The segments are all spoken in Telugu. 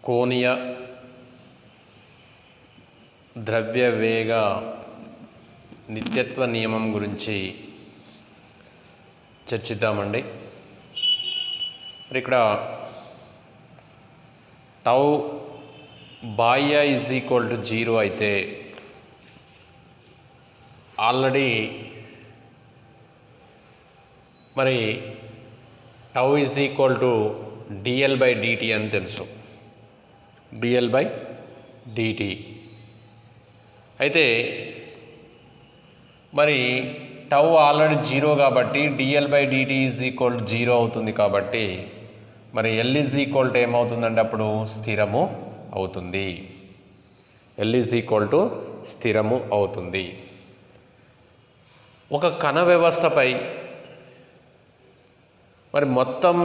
కోణీయ ద్రవ్యవేగ నిత్యత్వ నియమం గురించి చర్చిద్దామండి. మరి ఇక్కడ టౌ బాహ్య ఈజ్ ఈక్వల్ టు 0 అయితే ఆల్రెడీ మరి tau is equal to dl/dt అని తెలుసు. dl/dt అయితే మరి టౌ ఆల్రెడీ 0 కాబట్టి dl/dt ఈజ్ ఈక్వల్ టు 0 అవుతుంది. కాబట్టి మరి L ఈజ్ ఈక్వల్ టు ఏమవుతుందంటే అప్పుడు స్థిరము అవుతుంది. L ఈజ్ ఈక్వల్ టు స్థిరము అవుతుంది. ఒక కణ వ్యవస్థపై మరి మొత్తం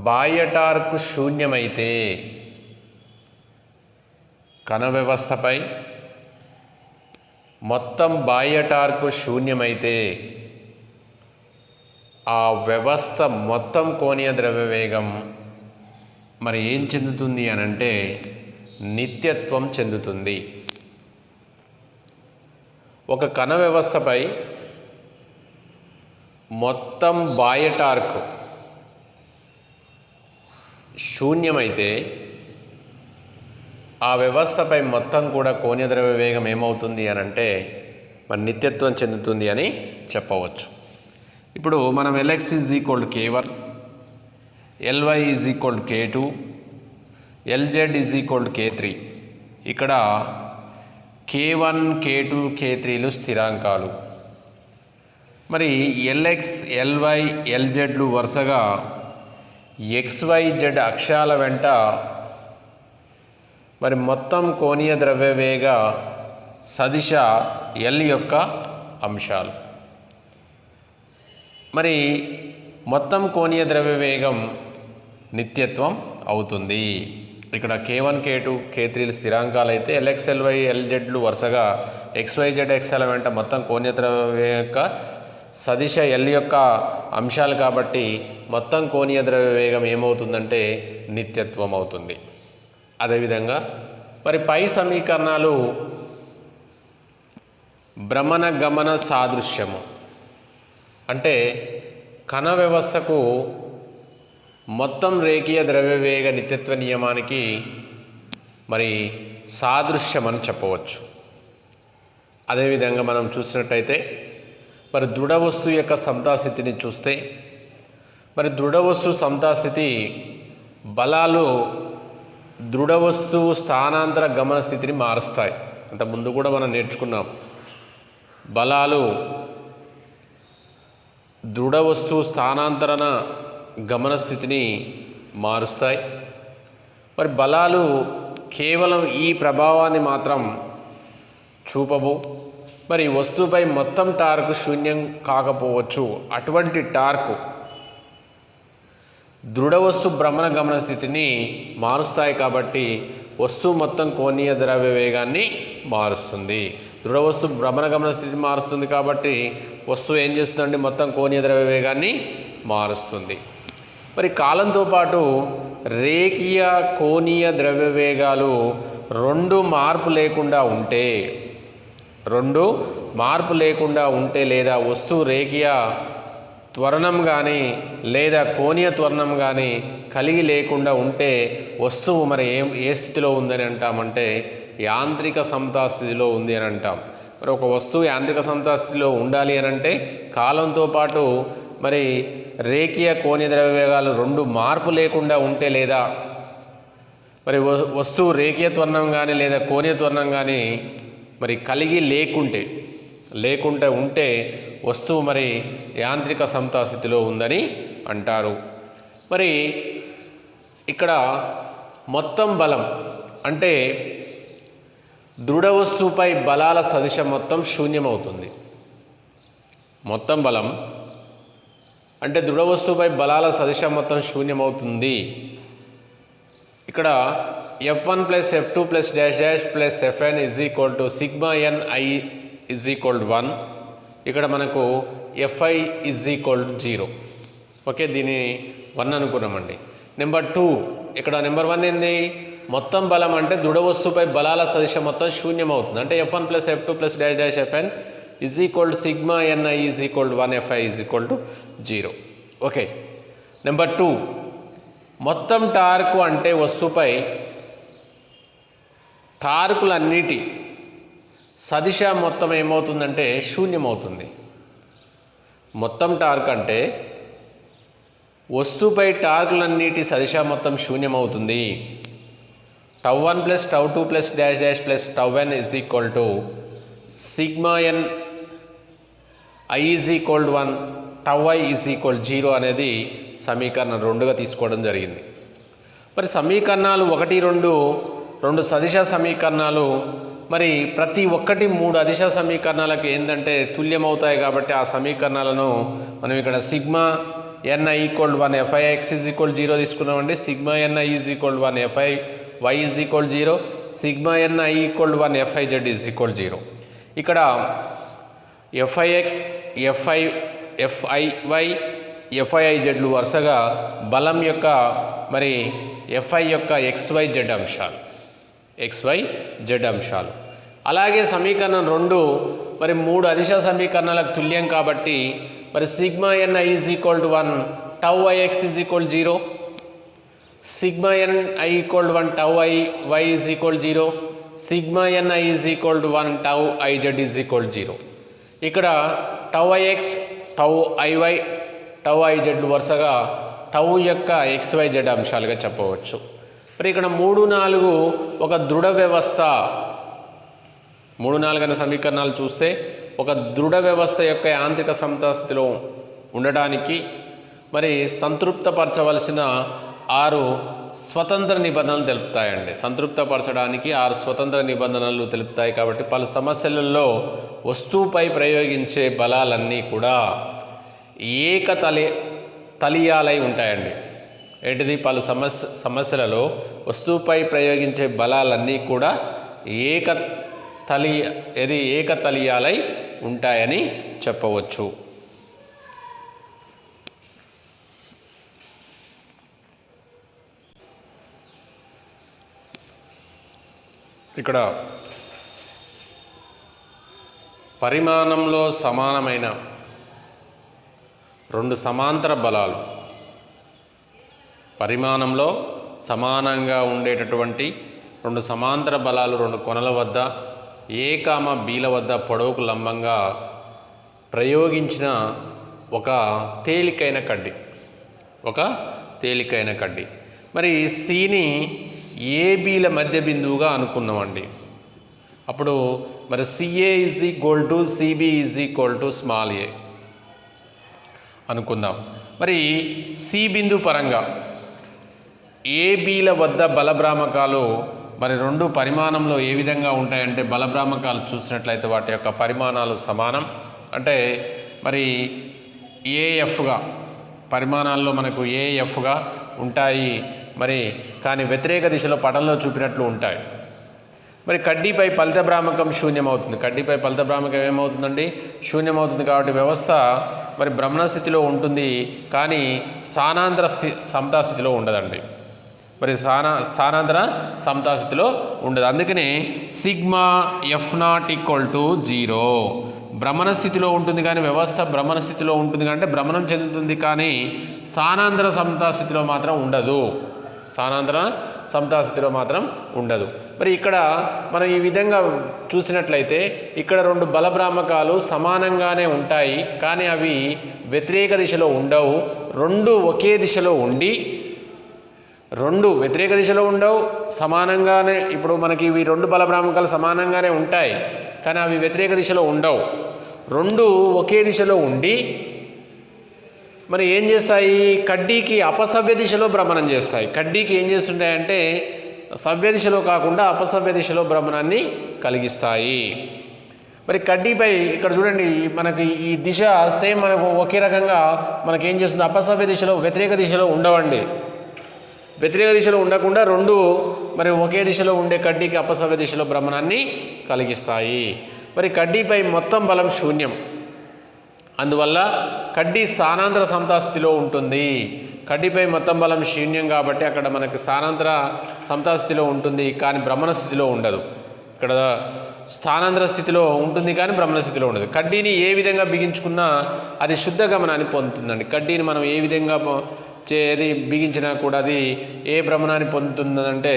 బాహ్య టార్క్ శూన్యమైతే, కణ వ్యవస్థపై మొత్తం బాహ్య టార్క్ శూన్యమైతే ఆ వ్యవస్థ మొత్తం కోణీయ ద్రవ్యవేగం మరి ఏం చెందుతుంది అని అంటే నిత్యత్వం చెందుతుంది. ఒక కణ వ్యవస్థపై మొత్తం బాహ్య టార్క్ శూన్యమైతే ఆ వ్యవస్థపై మొత్తం కూడా కోణీయ ద్రవ్యవేగం ఏమవుతుంది అని అంటే మరి నిత్యత్వం చెందుతుంది అని చెప్పవచ్చు. ఇప్పుడు మనం Lx is equal to k1, Ly is equal to k2, Lz is equal to k3. ఇక్కడ k1, k2, k3లు స్థిరాంకాలు. మరి Lx, Ly, Lzలు వరుసగా XYZ అక్షాల వెంట మరి మొత్తం కోణీయ ద్రవ్యవేగ సదిశ L యొక్క అంశాలు. మరి మొత్తం కోణీయ ద్రవ్యవేగం నిత్యత్వం అవుతుంది. ఇక్కడ k1, k2, k3లు స్థిరాంకాలు అయితే Lx, Ly, Lzలు వరుసగా XYZ అక్షాల వెంట మొత్తం కోణీయ ద్రవ్యవేగం యొక్క సదిశ L యొక్క అంశాలు కాబట్టి మొత్తం కోణీయ ద్రవ్యవేగం ఏమవుతుందంటే నిత్యత్వం అవుతుంది. అదేవిధంగా మరి పై సమీకరణాలు భ్రమణ గమన సాదృశ్యము అంటే కణ వ్యవస్థకు మొత్తం రేఖీయ ద్రవ్యవేగ నిత్యత్వ నియమానికి మరి సాదృశ్యం అని చెప్పవచ్చు. అదేవిధంగా మనం చూసినట్టయితే మరి దృఢ వస్తువు యొక్క సమతాస్థితిని చూస్తే మరి దృఢ వస్తువు సమతాస్థితి బలాలు దృఢ వస్తువు స్థానాంతర గమన స్థితిని మారుస్తాయి. అంత ముందు కూడా మనం నేర్చుకున్నాం. బలాలు దృఢ వస్తువు స్థానాంతరణ గమన స్థితిని మారుస్తాయి. మరి బలాలు కేవలం ఈ ప్రభావాన్ని మాత్రం చూపవు. మరి వస్తువుపై మొత్తం టార్క్ శూన్యం కాకపోవచ్చు. అటువంటి టార్క్ దృఢ వస్తువు భ్రమణ గమన స్థితిని మారుస్తాయి. కాబట్టి వస్తువు మొత్తం కోణీయ ద్రవ్యవేగాన్ని మారుస్తుంది. దృఢ వస్తువు భ్రమణ గమన స్థితిని మారుస్తుంది కాబట్టి వస్తువు ఏం చేస్తుందండి మొత్తం కోణీయ ద్రవ్యవేగాన్ని మారుస్తుంది. మరి కాలంతో పాటు రేఖీయ కోణీయ ద్రవ్యవేగాలు రెండు మార్పు లేకుండా ఉంటే లేదా వస్తువు రేఖీయ త్వరణం కానీ లేదా కోణీయ త్వరణం కానీ కలిగి లేకుండా ఉంటే వస్తువు మరి ఏ స్థితిలో ఉందని అంటామంటే యాంత్రిక సమతాస్థితిలో ఉంది అని అంటాం. మరి ఒక వస్తువు యాంత్రిక సమతాస్థితిలో ఉండాలి అని అంటే కాలంతో పాటు మరి రేఖీయ కోణీయ ద్రవ్యవేగాలు రెండు మార్పు లేకుండా ఉంటే లేదా మరి వస్తువు రేఖీయ త్వరణం కానీ లేదా కోణీయ త్వరణం కానీ మరి కలిగి లేకుంటే ఉంటే వస్తువు మరి యాంత్రిక సమతాస్థితిలో ఉందని అంటారు. మరి ఇక్కడ మొత్తం బలం అంటే దృఢ వస్తువుపై బలాల సదిశ మొత్తం శూన్యమవుతుంది. మొత్తం బలం అంటే దృఢ వస్తువుపై బలాల సదిశ మొత్తం శూన్యమవుతుంది. ఇక్కడ F1 + F2 + dash dash + Fn = σni = 1. ఇక్కడ మనకు Fi = 0. ఓకే, దీన్ని 1 అనుకున్నామండి. నెంబర్ 2 ఇక్కడ నెంబర్ 1 ఏంది మొత్తం బలం అంటే దృఢ వస్తువుపై బలాల సదిశ మొత్తం శూన్యం అవుతుంది. అంటే F1 + F2 + dash dash Fn = sigma Ni = 1 Fi = 0. Okay. Number 2, మొత్తం టార్కు అంటే వస్తువుపై టార్కులన్నిటి సదిశ మొత్తం ఏమవుతుందంటే శూన్యమవుతుంది. మొత్తం టార్క్ అంటే వస్తువుపై టార్కులన్నిటి సదిశ మొత్తం శూన్యమవుతుంది. τ1 + τ2 + dash dash + τn = sigma n i = 1 τi = 0 అనేది సమీకరణం 2గా తీసుకోవడం జరిగింది. మరి సమీకరణాలు 1, 2 సదిశ సమీకరణాలు, మరి ప్రతి ఒక్కటి 3 అదిశ సమీకరణాలకు ఏంటంటే తుల్యమవుతాయి. కాబట్టి ఆ సమీకరణాలను మనం ఇక్కడ సిగ్మా Ni = 1 Fix = 0 తీసుకున్నామండి. Sigma Ni = 1 Fi y = 0, sigma Ni = 1 Fiz = 0. ఇక్కడ Fix, Fi, Fiy, Fiz వరుసగా బలం యొక్క మరి Fi యొక్క XYZ అంశాలు. అలాగే సమీకరణం 2 మరి 3 అదిశ సమీకరణాలకు తుల్యం కాబట్టి మరి sigma Ni = 1 τix = 0, sigma Ni = 1 τi y = 0, sigma Ni = 1 τIz = 0. ఇక్కడ τix, τiy, τIz వరుసగా టౌ యొక్క XYZ అంశాలుగా చెప్పవచ్చు. మరి ఇక్కడ 3, 4 ఒక దృఢ వ్యవస్థ. 3, 4 అనే సమీకరణాలు చూస్తే ఒక దృఢ వ్యవస్థ యొక్క యాంత్రిక సమతాస్థితిలో ఉండడానికి మరి సంతృప్తపరచవలసిన 6 స్వతంత్ర నిబంధనలు తెలుపుతాయండి. సంతృప్తపరచడానికి 6 స్వతంత్ర నిబంధనలు తెలుపుతాయి. కాబట్టి పలు సమస్యలలో వస్తువుపై ప్రయోగించే బలాలన్నీ కూడా తలియాలై ఉంటాయండి. ఏంటిది? పలు సమస్యలలో వస్తువుపై ప్రయోగించే బలాలన్నీ కూడా ఏకతలియాలై ఉంటాయని చెప్పవచ్చు. ఇక్కడ పరిమాణంలో సమానమైన 2 సమాంతర బలాలు, పరిమాణంలో సమానంగా ఉండేటటువంటి 2 సమాంతర బలాలు 2 కొనల వద్ద A, Bల వద్ద పొడవుకు లంబంగా ప్రయోగించిన ఒక తేలికైన కడ్డీ. మరి Cని ABల మధ్య బిందువుగా అనుకున్నామండి. అప్పుడు మరి CA = CB = స్మాల్ a అనుకుందాం. మరి C బిందు పరంగా ABల వద్ద బలభ్రామకాలు మరి 2 పరిమాణంలో ఏ విధంగా ఉంటాయంటే బలభ్రామకాలు చూసినట్లయితే వాటి యొక్క పరిమాణాలు సమానం. అంటే మరి AFగా పరిమాణాల్లో మనకు AFగా ఉంటాయి. మరి కానీ వ్యతిరేక దిశలో పటంలో చూపినట్లు ఉంటాయి. మరి కడ్డీపై ఫలిత భ్రామకం శూన్యమవుతుంది. కడ్డీపై ఫలిత భ్రామకం ఏమవుతుందండి? శూన్యమవుతుంది. కాబట్టి వ్యవస్థ మరి భ్రమణ స్థితిలో ఉంటుంది, కానీ స్థానాంతర సమతాస్థితిలో ఉండదండి. మరి స్థానాంతర సమతాస్థితిలో ఉండదు. అందుకనే సిగ్మా F0 = 0 భ్రమణ స్థితిలో ఉంటుంది, కానీ వ్యవస్థ భ్రమణ స్థితిలో ఉంటుంది అంటే భ్రమణం చెందుతుంది, కానీ స్థానాంతర సమతాస్థితిలో మాత్రం ఉండదు. మరి ఇక్కడ మనం ఈ విధంగా చూసినట్లయితే ఇక్కడ 2 బలభ్రామకాలు సమానంగానే ఉంటాయి, కానీ అవి వ్యతిరేక దిశలో ఉండవు. 2 ఒకే దిశలో ఉండి 2 వ్యతిరేక దిశలో ఉండవు, సమానంగానే. ఇప్పుడు మనకి ఇవి 2 బలభ్రామకాలు సమానంగానే ఉంటాయి, కానీ అవి వ్యతిరేక దిశలో ఉండవు. 2 ఒకే దిశలో ఉండి మరి ఏం చేస్తాయి? కడ్డీకి అపసవ్య దిశలో భ్రమణం చేస్తాయి. కడ్డీకి ఏం చేస్తుంటాయంటే సవ్య దిశలో కాకుండా అపసవ్య దిశలో భ్రమణాన్ని కలిగిస్తాయి. మరి కడ్డీపై ఇక్కడ చూడండి, మనకి ఈ దిశ సేమ్ మనకు ఒకే రకంగా మనకేం చేస్తుంది? అపసవ్య దిశలో వ్యతిరేక దిశలో ఉండవండి. వ్యతిరేక దిశలో ఉండకుండా 2 మరి ఒకే దిశలో ఉండే కడ్డీకి అపసవ్య దిశలో భ్రమణాన్ని కలిగిస్తాయి. మరి కడ్డీపై మొత్తం బలం శూన్యం. అందువల్ల కడ్డీ స్థానాంతర సమతాస్థితిలో ఉంటుంది. కడ్డీపై మొత్తం బలం శూన్యం కాబట్టి అక్కడ మనకి స్థానాంతర సమతా స్థితిలో ఉంటుంది కానీ భ్రమణ స్థితిలో ఉండదు. ఇక్కడ స్థానాంతర స్థితిలో ఉంటుంది కానీ భ్రమణ స్థితిలో ఉండదు. కడ్డీని ఏ విధంగా బిగించుకున్నా అది శుద్ధ గమనాన్ని పొందుతుందండి. కడ్డీని మనం ఏ విధంగా అది బిగించినా కూడా అది ఏ భ్రమణాన్ని పొందుతుందంటే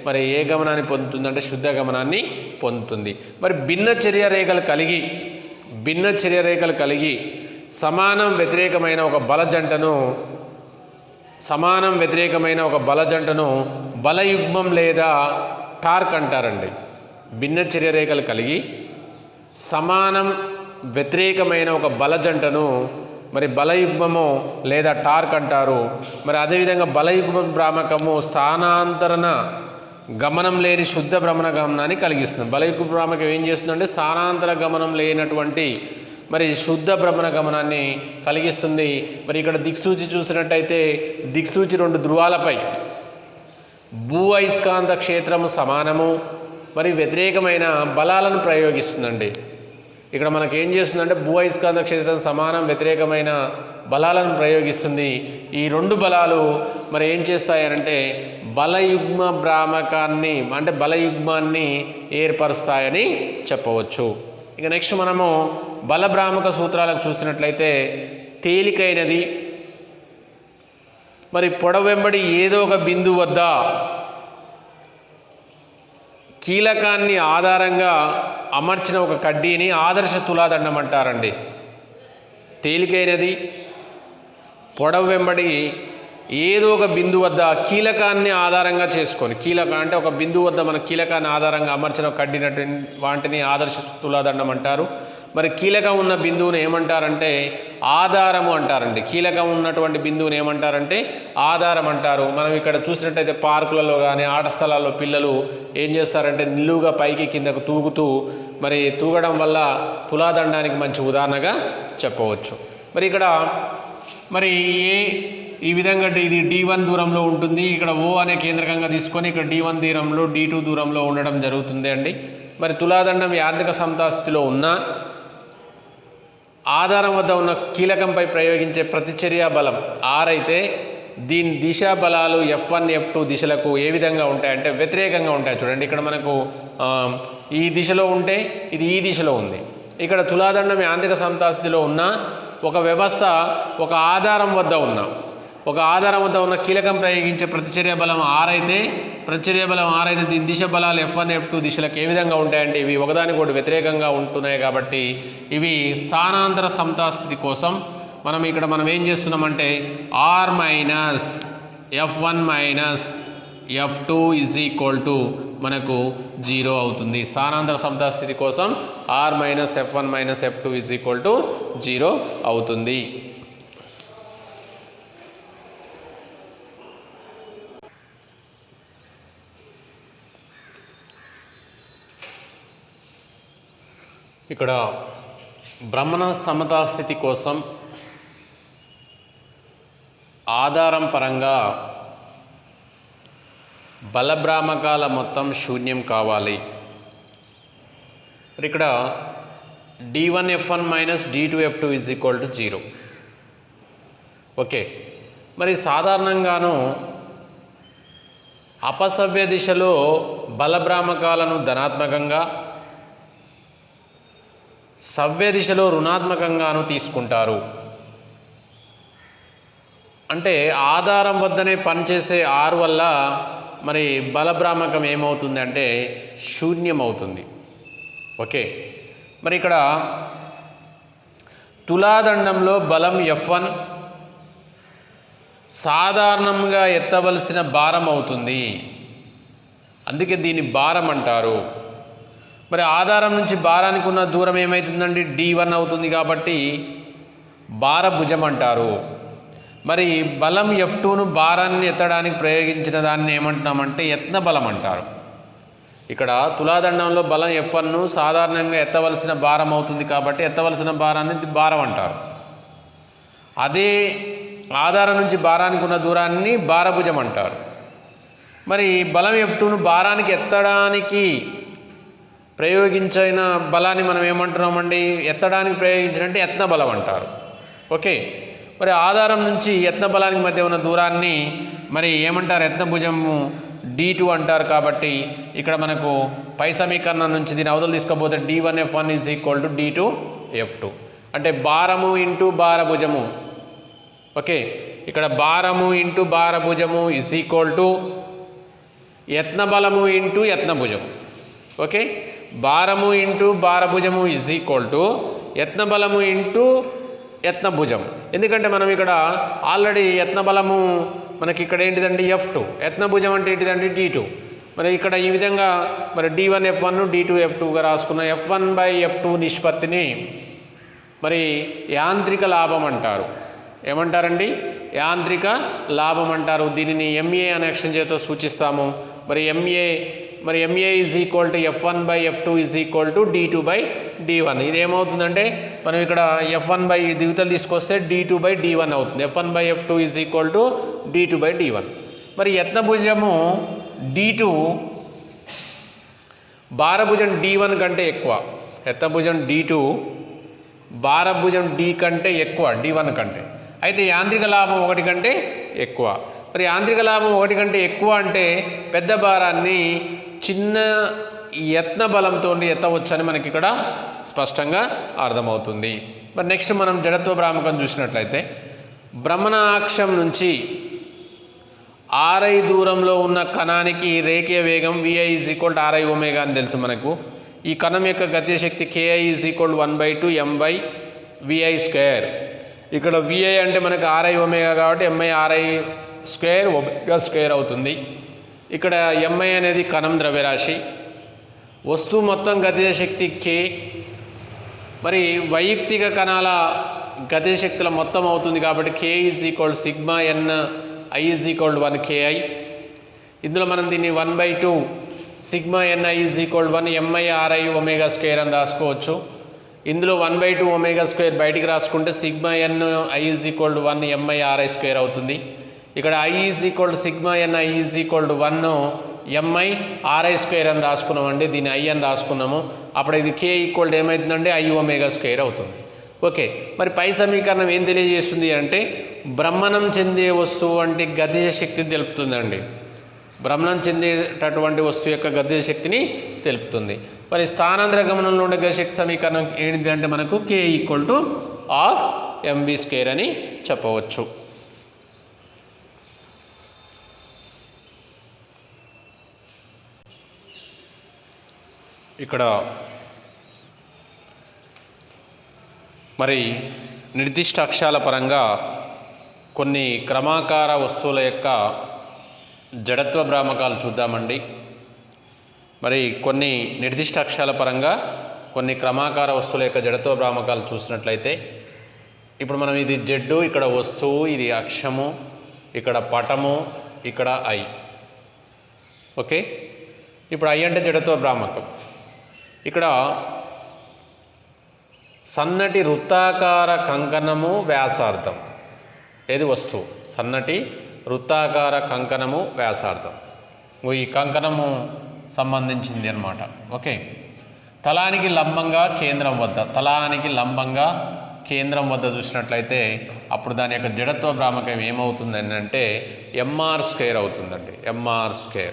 మరి ఏ గమనాన్ని పొందుతుందంటే శుద్ధ గమనాన్ని పొందుతుంది. మరి భిన్న చర్య రేఖలు కలిగి సమానం వ్యతిరేకమైన ఒక బల జంటను బలయుగ్మం లేదా టార్క్ అంటారండి. భిన్న చర్య రేఖలు కలిగి సమానం వ్యతిరేకమైన ఒక బల జంటను మరి బలయుగ్మము లేదా టార్క్ అంటారు. మరి అదేవిధంగా బలయుగ్మ భ్రామకము స్థానాంతరణ గమనం లేని శుద్ధ భ్రమణ గమనాన్ని కలిగిస్తుంది. బలయుగ్మ భ్రామకం ఏం చేస్తుందంటే స్థానాంతర గమనం లేనటువంటి మరి శుద్ధ భ్రమణ గమనాన్ని కలిగిస్తుంది. మరి ఇక్కడ దిక్సూచి చూసినట్టయితే దిక్సూచి 2 ధ్రువాలపై భూ అయస్కాంత క్షేత్రము సమానము మరి వ్యతిరేకమైన బలాలను ప్రయోగిస్తుందండి. ఇక్కడ మనకు ఏం చేస్తుందంటే భూ అయస్కాంత క్షేత్రం సమానం వ్యతిరేకమైన బలాలను ప్రయోగిస్తుంది. ఈ 2 బలాలు మరి ఏం చేస్తాయనంటే బలయుగ్మ భ్రామకాన్ని అంటే బలయుగ్మాన్ని ఏర్పరుస్తాయని చెప్పవచ్చు. ఇక నెక్స్ట్ మనము బలభ్రామక సూత్రాలకు చూసినట్లయితే తేలికైనది మరి పొడవు వెంబడి ఏదో ఒక బిందువు వద్ద కీలకాన్ని ఆధారంగా అమర్చిన ఒక కడ్డీని ఆదర్శ తులాదండం అంటారండి. తేలికైనది పొడవు వెంబడి ఏదో ఒక బిందువు వద్ద కీలకాన్ని ఆధారంగా చేసుకొని అంటే ఒక బిందువు వద్ద మన కీలకాన్ని ఆధారంగా అమర్చిన కడ్డినట్టు వాటిని ఆదర్శ తులాదండం అంటారు. మరి కీలకం ఉన్న బిందువుని ఏమంటారంటే ఆధారము అంటారండి. కీలకం ఉన్నటువంటి బిందువుని ఏమంటారంటే ఆధారం అంటారు. మనం ఇక్కడ చూసినట్టయితే పార్కులలో కానీ ఆట స్థలాల్లో పిల్లలు ఏం చేస్తారంటే నిలువుగా పైకి కిందకు తూగడం వల్ల తులాదండానికి మంచి ఉదాహరణగా చెప్పవచ్చు. మరి ఇక్కడ మరి ఈ విధంగా ఇది D1 దూరంలో ఉంటుంది. ఇక్కడ O అనే కేంద్రకంగా తీసుకొని ఇక్కడ D1 దూరంలో D2 దూరంలో ఉండడం జరుగుతుంది అండి. మరి తులాదండం యాంత్రిక సమతా స్థితిలో ఉన్న ఆధారం వద్ద ఉన్న కీలకంపై ప్రయోగించే ప్రతిచర్య బలం R అయితే దీని దిశా బలాలు F1 F2 దిశలకు ఏ విధంగా ఉంటాయంటే వ్యతిరేకంగా ఉంటాయి. చూడండి ఇక్కడ మనకు ఈ దిశలో ఉంటే ఇది ఈ దిశలో ఉంది. ఇక్కడ తులాదండం యాంత్రిక సమతా స్థితిలో ఉన్న ఒక వ్యవస్థ ఒక ఆధారం వద్ద ఉన్న కీలకం ప్రయోగించే ప్రతిచర్య బలం R అయితే దీని దిశ బలాలు F1 F2 దిశలకు ఏ విధంగా ఉంటాయంటే ఇవి ఒకదానికొకటి వ్యతిరేకంగా ఉంటున్నాయి. కాబట్టి ఇవి స్థానాంతర సమతాస్థితి కోసం మనం ఏం చేస్తున్నామంటే R minus F1 minus F2 = మనకు 0 అవుతుంది. స్థానాంతర సమతాస్థితి కోసం R minus F1 minus F2 = 0 అవుతుంది. ఇక్కడ భ్రమణ సమతాస్థితి కోసం ఆధారం పరంగా బలభ్రామకాల మొత్తం శూన్యం కావాలి. ఇక్కడ D1 F1 minus D2 F2 = 0. Okay, మరి సాధారణంగాను అపసవ్య దిశలో బలభ్రామకాలను ధనాత్మకంగా సవ్య దిశలో రుణాత్మకంగాను తీసుకుంటారు. అంటే ఆధారం వద్దనే పనిచేసే R వల్ల మరి బలభ్రామకం ఏమవుతుంది అంటే శూన్యం అవుతుంది. ఓకే, మరి ఇక్కడ తులాదండంలో బలం F1 సాధారణంగా ఎత్తవలసిన భారం అవుతుంది. అందుకే దీన్ని భారం అంటారు. మరి ఆధారం నుంచి భారానికి ఉన్న దూరం ఏమవుతుందండి D1 అవుతుంది కాబట్టి భారభుజం అంటారు. మరి బలం F2ను భారాన్ని ఎత్తడానికి ప్రయోగించిన దాన్ని ఏమంటున్నామంటే యత్న బలం అంటారు. ఇక్కడ తులాదండంలో బలం F1ను సాధారణంగా ఎత్తవలసిన భారం అవుతుంది కాబట్టి ఎత్తవలసిన భారాన్ని భారం అంటారు. అదే ఆధారం నుంచి భారానికి ఉన్న దూరాన్ని భారభుజం అంటారు. మరి బలం F2ను భారానికి ఎత్తడానికి ప్రయోగించిన బలాన్ని మనం ఏమంటున్నామండి ఎత్తడానికి ప్రయోగించినట్టే యత్న బలం అంటారు. ఓకే, మరి ఆధారం నుంచి యత్న బలానికి మధ్య ఉన్న దూరాన్ని మరి ఏమంటారు? యత్నభుజము D2 అంటారు. కాబట్టి ఇక్కడ మనకు పై సమీకరణం నుంచి దీని అవతలు తీసుకపోతే D1F1 is equal to D2F2 అంటే భారము ఇంటూ భారభుజము. ఓకే, ఇక్కడ భారము ఇంటూ భారభుజము ఈజ్ ఈక్వల్ టు యత్నబలము ఇంటూ యత్నభుజము. ఓకే, భారము ఇంటూ భారభుజము ఈజ్ ఈక్వల్ టు యత్నబలము ఇంటూ యత్నభుజం. ఎందుకంటే మనం ఇక్కడ ఆల్రెడీ యత్నబలము మనకి ఇక్కడ ఏంటిదండి F2, యత్నభుజం అంటే ఏంటిదండి D2. మరి ఇక్కడ ఈ విధంగా మరి D1F1 D2F2గా రాసుకున్న F1/F2 నిష్పత్తిని మరి యాంత్రిక లాభం అంటారు. ఏమంటారండి? యాంత్రిక లాభం అంటారు. దీనిని MA అనే అక్షరం చేత సూచిస్తాము. మరి MA is equal to F1/F2 is equal to D2/D1. ఇది ఏమవుతుందంటే మనం ఇక్కడ F1 దిగుతలు తీసుకొస్తే D2/D1 అవుతుంది. F1/F2 is equal to D2/D1. మరి యత్నభుజము D2 భారభుజం D1 కంటే ఎక్కువ. యత్నభుజం D2 భారభుజం D కంటే ఎక్కువ, D1 కంటే. అయితే యాంత్రిక లాభం 1 కంటే ఎక్కువ. మరి యాంత్రిక లాభం 1 కంటే ఎక్కువ అంటే పెద్ద భారాన్ని చిన్న యత్న బలంతో ఎత్తవచ్చని మనకి ఇక్కడ స్పష్టంగా అర్థమవుతుంది. మరి నెక్స్ట్ మనం జడత్వ భ్రామకం చూసినట్లయితే భ్రమణాక్షం నుంచి Ri దూరంలో ఉన్న కణానికి రేఖీయ వేగం Vi is equal to Ri omega అని తెలుసు మనకు. ఈ కణం యొక్క గతిశక్తి శక్తి Ki ఈజ్ ఈక్వల్ 1/2 m/Vi². ఇక్కడ Vi అంటే మనకు Ri ఒమేగా కాబట్టి mi/Ri² ఒమేగా² అవుతుంది. ఇక్కడ mi అనేది కణం ద్రవ్యరాశి, వస్తువు మొత్తం గతిజ శక్తి K, మరి వైయక్తిక కణాల గతిజ శక్తుల మొత్తం అవుతుంది కాబట్టి K is equal sigma n I is equal 1 KI. ఇందులో మనం దీన్ని 1/2 sigma ni is equal 1 mi/Ri ఒమేగా² అని రాసుకోవచ్చు. ఇందులో 1/2 ఒమేగా² బయటికి రాసుకుంటే sigma n I is equal 1 mi/Ri² అవుతుంది. ఇక్కడ I is equal sigma ni is equal 1 mi/Ri² అని రాసుకున్నామండి. దీన్ని I అని రాసుకున్నాము. అప్పుడు ఇది K ఈక్వల్ ఏమవుతుందంటే I ఒమేగా² అవుతుంది. ఓకే, మరి పై సమీకరణం ఏం తెలియజేస్తుంది అంటే భ్రమణం చెందే వస్తువు అంటే గతిజ శక్తిని తెలుపుతుందండి. భ్రమణం చెందేటటువంటి వస్తువు యొక్క గతిజ శక్తిని తెలుపుతుంది. మరి స్థానాంతర గమనంలో ఉండే గతిశక్తి సమీకరణం ఏంటిదంటే మనకు K ఈక్వల్ టు mv² అని చెప్పవచ్చు. ఇక్కడ మరి నిర్దిష్ట అక్షాల పరంగా కొన్ని క్రమాకార వస్తువుల యొక్క జడత్వ భ్రామకాలు చూద్దామండి. మరి కొన్ని నిర్దిష్ట అక్షాల పరంగా కొన్ని క్రమాకార వస్తువుల యొక్క జడత్వ భ్రామకాలు చూసినట్లయితే ఇప్పుడు మనం ఇది Z, ఇక్కడ వస్తువు, ఇది అక్షము, ఇక్కడ పటము, ఇక్కడ I. ఓకే, ఇప్పుడు I అంటే జడత్వ భ్రామకం. ఇక్కడ సన్నటి వృత్తాకార కంకణము వ్యాసార్థం, ఏది వస్తువు, సన్నటి వృత్తాకార కంకణము వ్యాసార్థం. ఈ కంకణము సంబంధించింది అన్నమాట. ఓకే, తలానికి లంబంగా కేంద్రం వద్ద, తలానికి లంబంగా కేంద్రం వద్ద చూసినట్లయితే అప్పుడు దాని యొక్క జడత్వ భ్రామకం ఏమవుతుందని అంటే mr² అవుతుందండి, mr².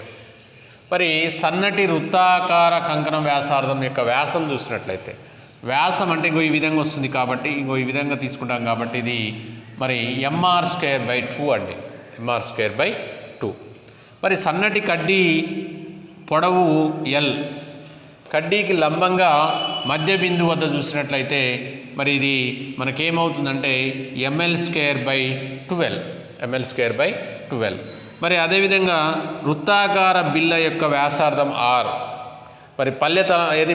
మరి సన్నటి వృత్తాకార కంకణం వ్యాసార్థం యొక్క వ్యాసం చూసినట్లయితే వ్యాసం అంటే ఇంకో ఈ విధంగా వస్తుంది కాబట్టి ఇంకో ఈ విధంగా తీసుకుంటాం కాబట్టి ఇది మరి mr²/2 అండి, mr²/2. మరి సన్నటి కడ్డీ పొడవు L, కడ్డీకి లంబంగా మధ్య బిందువు వద్ద చూసినట్లయితే మరి ఇది మనకేమవుతుందంటే ml²/12. మరి అదేవిధంగా వృత్తాకార బిళ్ళ యొక్క వ్యాసార్థం R, మరి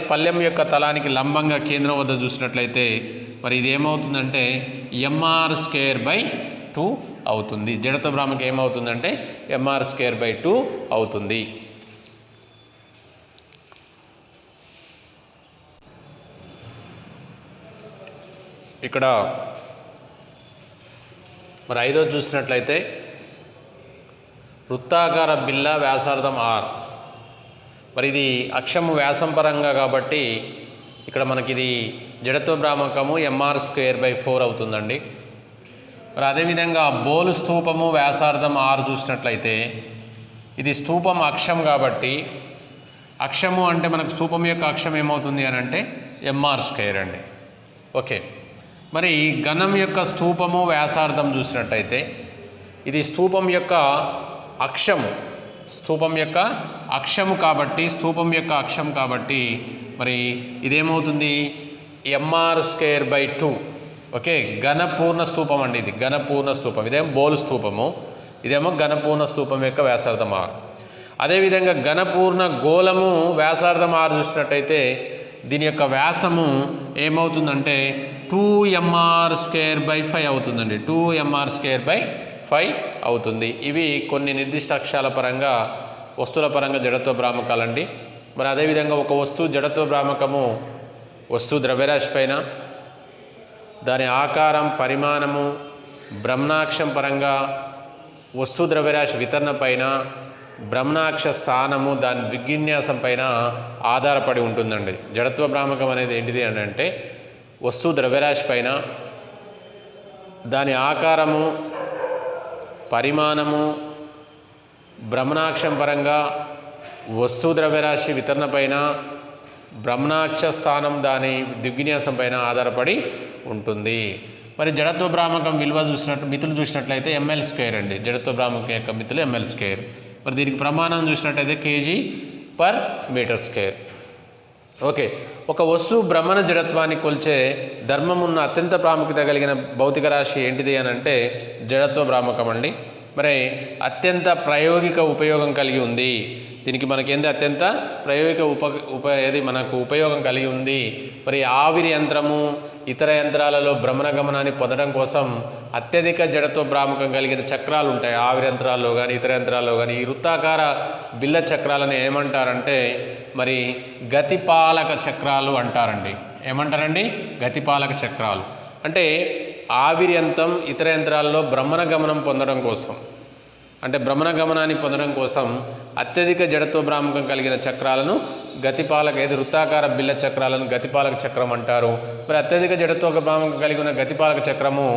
పళ్ళెం యొక్క తలానికి లంబంగా కేంద్రం వద్ద చూసినట్లయితే మరి ఇది ఏమవుతుందంటే mr²/2 అవుతుంది. జడత్వ భ్రామకం ఏమవుతుందంటే mr²/2 అవుతుంది. ఇక్కడ మరి ఐదో చూసినట్లయితే వృత్తాకార బిళ్ళ వ్యాసార్థం R, మరి ఇది అక్షము వ్యాసం పరంగా కాబట్టి ఇక్కడ మనకి ఇది జడత్వ భ్రామకము mr²/4 అవుతుందండి. మరి అదేవిధంగా బోలు స్తూపము వ్యాసార్థం 6 చూసినట్లయితే ఇది స్తూపం అక్షం కాబట్టి అక్షము అంటే మనకు స్తూపం యొక్క అక్షం ఏమవుతుంది అని అంటే mr² అండి. ఓకే, మరి ఘనం యొక్క స్తూపము వ్యాసార్థం చూసినట్టయితే ఇది స్తూపం యొక్క అక్షము, స్తూపం యొక్క అక్షము కాబట్టి స్తూపం యొక్క అక్షం కాబట్టి మరి ఇదేమవుతుంది mr²/2. ఓకే, ఘనపూర్ణ స్తూపం అండి, ఇది ఘనపూర్ణ స్తూపం. ఇదేమో బోలు స్తూపము, ఇదేమో ఘనపూర్ణ స్తూపం యొక్క వ్యాసార్థం 6. అదేవిధంగా ఘనపూర్ణ గోళము వ్యాసార్థం 6 చూసినట్టయితే దీని యొక్క వ్యాసము ఏమవుతుందంటే 2mr²/5 అవుతుందండి, 2mr²/5 అవుతుంది. ఇవి కొన్ని నిర్దిష్ట అక్షాల పరంగా వస్తువుల పరంగా జడత్వ భ్రామకాలండి. మరి అదేవిధంగా ఒక వస్తువు జడత్వ భ్రామకము వస్తువు ద్రవ్యరాశి పైన దాని ఆకారం, పరిమాణము, బ్రహ్మణాక్షం పరంగా వస్తు ద్రవ్యరాశి వితరణ పైన, బ్రహ్మణాక్ష స్థానము దాని ద్విగ్విన్యాసం పైన ఆధారపడి ఉంటుందండి. జడత్వ భ్రామకం అనేది ఏంటిది అని అంటే వస్తు ద్రవ్యరాశి పైన దాని ఆకారము, పరిమాణము, బ్రహ్మణాక్షం పరంగా వస్తు ద్రవ్యరాశి వితరణ పైన, బ్రహ్మణాక్ష స్థానం దాని దిగ్విన్యాసం పైన ఆధారపడి ఉంటుంది. మరి జడత్వ భ్రామకం విలువ మితులు చూసినట్లయితే ml² అండి. జడత్వ భ్రామకం యొక్క మితులు ml². మరి దీనికి ప్రమాణం చూసినట్లయితే kg/m². ఓకే, ఒక వస్తువు భ్రమణ జడత్వాన్ని కొల్చే ధర్మం ఉన్న అత్యంత ప్రాముఖ్యత కలిగిన భౌతిక రాశి ఏంటిది అని అంటే జడత్వ భ్రామకం అండి. మరి అత్యంత ప్రాయోగిక ఉపయోగం కలిగి ఉంది. దీనికి మనకేంది అత్యంత ప్రాయోగిక ఏది మనకు ఉపయోగం కలిగి ఉంది. మరి ఆవిరి యంత్రము ఇతర యంత్రాలలో భ్రమణ గమనాన్ని పొందడం కోసం అత్యధిక జడత్వ భ్రామకం కలిగిన చక్రాలు ఉంటాయి. ఆవిరి యంత్రాల్లో కానీ ఇతర యంత్రాల్లో కానీ ఈ వృత్తాకార బిల్ల చక్రాలను ఏమంటారంటే మరి గతిపాలక చక్రాలు అంటారండి. ఏమంటారండి? గతిపాలక చక్రాలు. అంటే ఆవిరి యంత్రం ఇతర యంత్రాల్లో భ్రమణ గమనం పొందడం కోసం, అంటే భ్రమణ గమనాన్ని పొందడం కోసం అత్యధిక జడత్వ భ్రామకం కలిగిన చక్రాలను గతిపాలక ఏది వృత్తాకార బిల్ల చక్రాలను గతిపాలక చక్రం అంటారు. మరి అత్యధిక జడత్వ భ్రామకం కలిగిన గతిపాలక చక్రము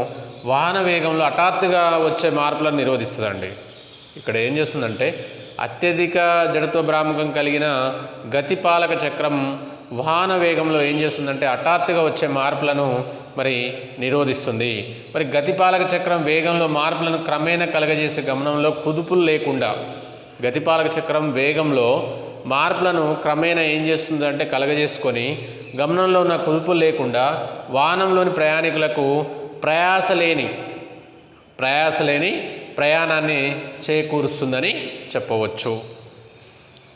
వాహన వేగంలో హఠాత్తుగా వచ్చే మార్పులను నిరోధిస్తుందండి. ఇక్కడ ఏం చేస్తుందంటే అత్యధిక జడత్వ భ్రామకం కలిగిన గతిపాలక చక్రం వాహన వేగంలో ఏం చేస్తుందంటే హఠాత్తుగా వచ్చే మార్పులను మరి నిరోధిస్తుంది. మరి గతిపాలక చక్రం వేగంలో మార్పులను క్రమేణా కలగజేసే గమనంలో కుదుపులు లేకుండా, గతిపాలక చక్రం వేగంలో మార్పులను క్రమేణా ఏం చేస్తుందంటే కలగజేసుకొని గమనంలో ఉన్న కుదుపులు లేకుండా వాహనంలోని ప్రయాణికులకు ప్రయాస లేని ప్రయాణాన్ని చేకూరుస్తుందని చెప్పవచ్చు.